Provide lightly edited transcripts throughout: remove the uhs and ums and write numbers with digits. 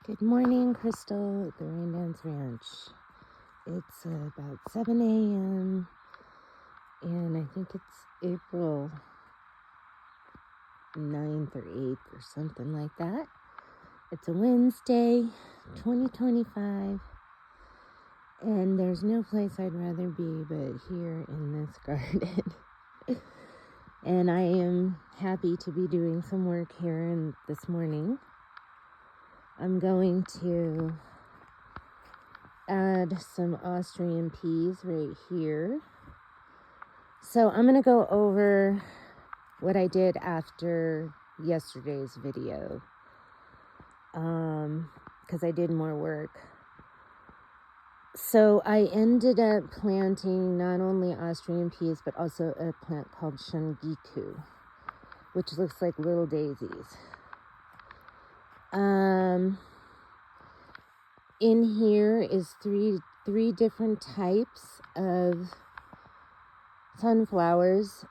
Good morning, Crystal at the Raindance Ranch. It's about 7 a.m. and I think it's April 9th or 8th or something like that. It's a Wednesday, 2025, and there's no place I'd rather be but here in this garden. And I am happy to be doing some work here this morning. I'm going to add some Austrian peas right here. So I'm going to go over what I did after yesterday's video, because I did more work. So I ended up planting not only Austrian peas, but also a plant called shungiku, which looks like little daisies. In here is three different types of sunflowers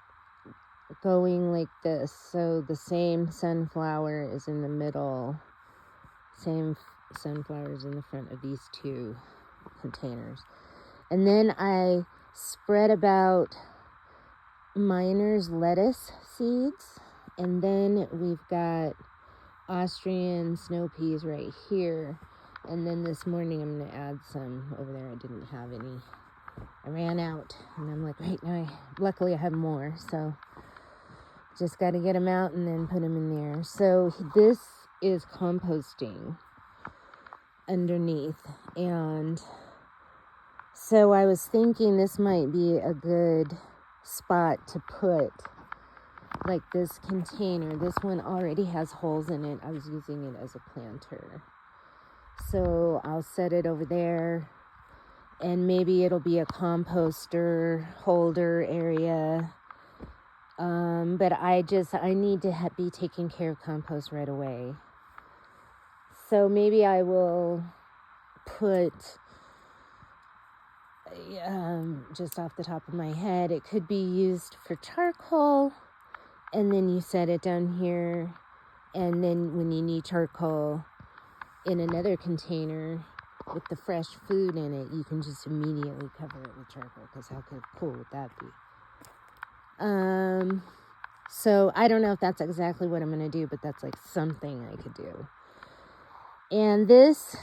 going like this. So the same sunflower is in the middle, same sunflowers in the front of these two containers. And then I spread about Miner's lettuce seeds, and then we've got Austrian snow peas right here. And then this morning I'm going to add some over there. I didn't have any. I ran out, and I'm like, right now, luckily I have more, so just got to get them out and then put them in there. So this is composting underneath, and so I was thinking this might be a good spot to put like this container. This one already has holes in it. I was using it as a planter. So I'll set it over there, and maybe it'll be a composter holder area. But I need to be taking care of compost right away. So maybe I will put, just off the top of my head, it could be used for charcoal, and then you set it down here, and then when you need charcoal in another container with the fresh food in it, you can just immediately cover it with charcoal, because how cool would that be? So I don't know if that's exactly what I'm going to do, but that's like something I could do. And this,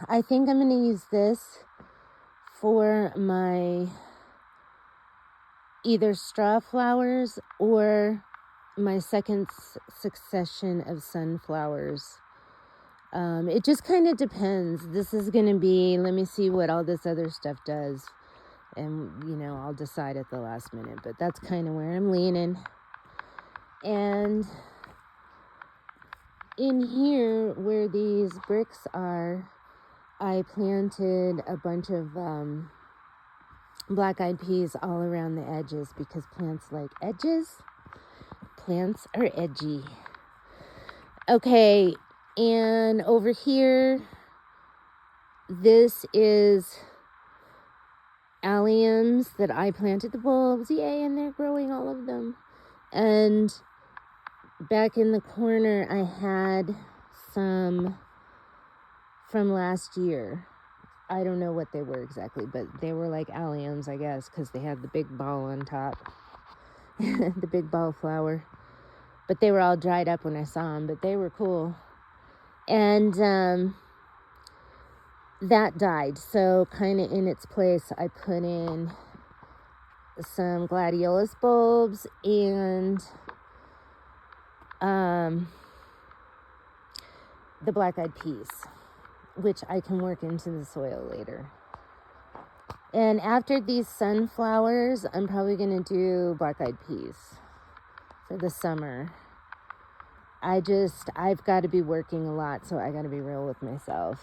I think I'm going to use this for my either straw flowers or my second succession of sunflowers. It just kind of depends. This is going to be, let me see what all this other stuff does. And, I'll decide at the last minute. But that's kind of where I'm leaning. And in here, where these bricks are, I planted a bunch of black-eyed peas all around the edges, because plants like edges. Plants are edgy. Okay, and over here, this is alliums that I planted the bulbs. Yay, and they're growing, all of them. And back in the corner, I had some from last year. I don't know what they were exactly, but they were like alliums, I guess, because they had the big ball on top. The big ball flower. But they were all dried up when I saw them, but they were cool. And that died. So kind of in its place, I put in some gladiolus bulbs and the black-eyed peas, which I can work into the soil later. And after these sunflowers, I'm probably going to do black-eyed peas for the summer. I've got to be working a lot, so I got to be real with myself.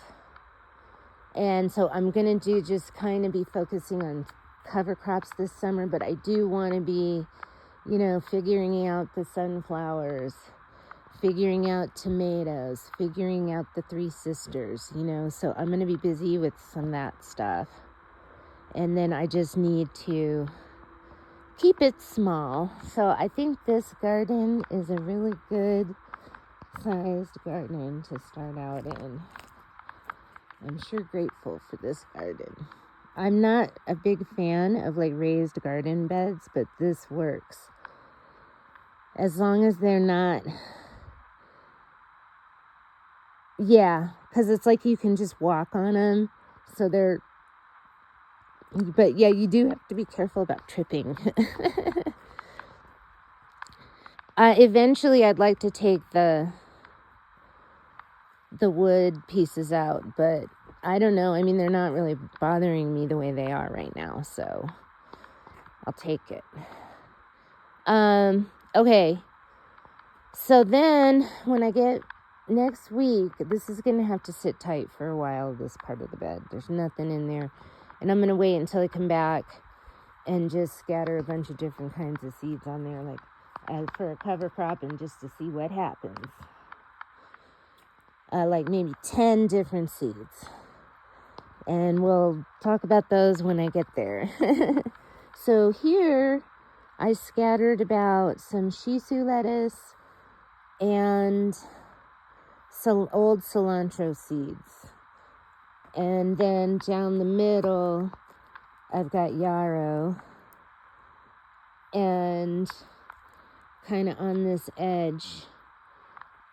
And so I'm going to just kind of be focusing on cover crops this summer, but I do want to be, figuring out the sunflowers, figuring out tomatoes, figuring out the Three Sisters, so I'm going to be busy with some of that stuff. And then I just need to keep it small. So I think this garden is a really good sized garden to start out in. I'm sure grateful for this garden. I'm not a big fan of like raised garden beds, but this works. As long as they're not, yeah, because it's like you can just walk on them. So they're, but yeah, you do have to be careful about tripping. Eventually, I'd like to take the wood pieces out, but I don't know. I mean, they're not really bothering me the way they are right now, so I'll take it. Okay. So then when I get next week, this is going to have to sit tight for a while, this part of the bed. There's nothing in there. And I'm going to wait until I come back and just scatter a bunch of different kinds of seeds on there, like for a cover crop, and just to see what happens. Like maybe 10 different seeds. And we'll talk about those when I get there. So here I scattered about some shiso lettuce and some old cilantro seeds. And then down the middle, I've got yarrow. And kind of on this edge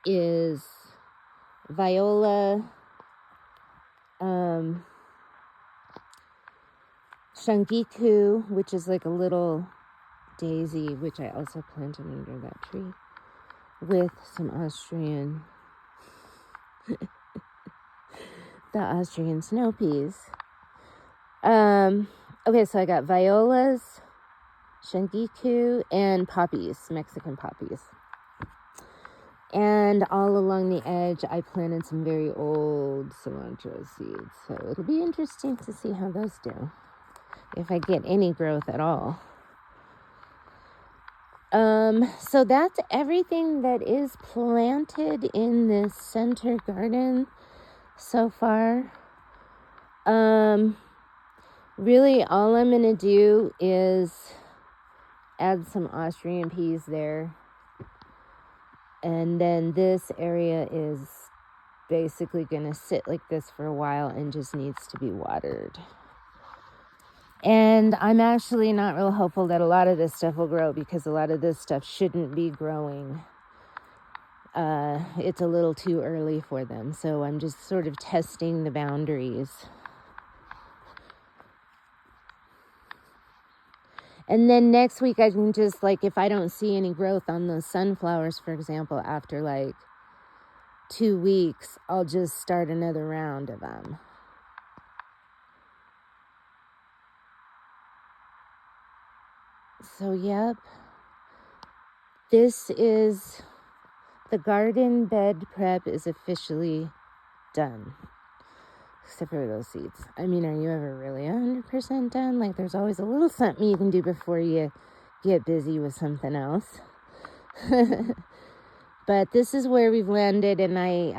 is viola, shangiku, which is like a little daisy, which I also planted under that tree, with some Austrian, the Austrian snow peas. Okay, so I got violas, shangiku, and poppies, Mexican poppies. And all along the edge, I planted some very old cilantro seeds. So it'll be interesting to see how those do, if I get any growth at all. So that's everything that is planted in this center garden so far. Really all I'm going to do is add some Austrian peas there. And then this area is basically going to sit like this for a while and just needs to be watered. And I'm actually not real hopeful that a lot of this stuff will grow, because a lot of this stuff shouldn't be growing. It's a little too early for them. So I'm just sort of testing the boundaries. And then next week I can just, like, if I don't see any growth on those sunflowers, for example, after like 2 weeks, I'll just start another round of them. So, yep. This is, the garden bed prep is officially done. Except for those seeds. I mean, are you ever really 100% done? Like, there's always a little something you can do before you get busy with something else. But this is where we've landed, and I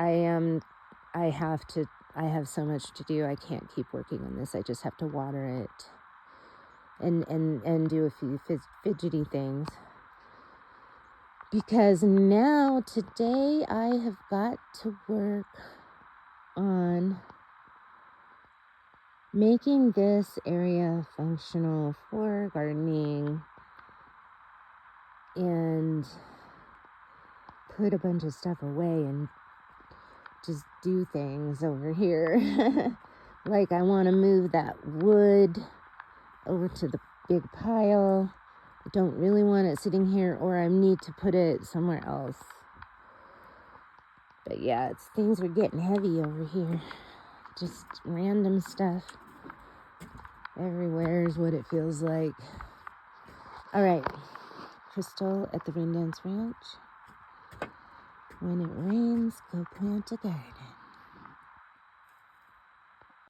have so much to do. I can't keep working on this. I just have to water it and do a few fidgety things. Because now, today, I have got to work on making this area functional for gardening and put a bunch of stuff away and just do things over here. Like, I want to move that wood over to the big pile. I don't really want it sitting here, or I need to put it somewhere else. But yeah, things are getting heavy over here. Just random stuff everywhere is what it feels like. All right, Crystal at the Rain Dance Ranch. When it rains, go plant a garden.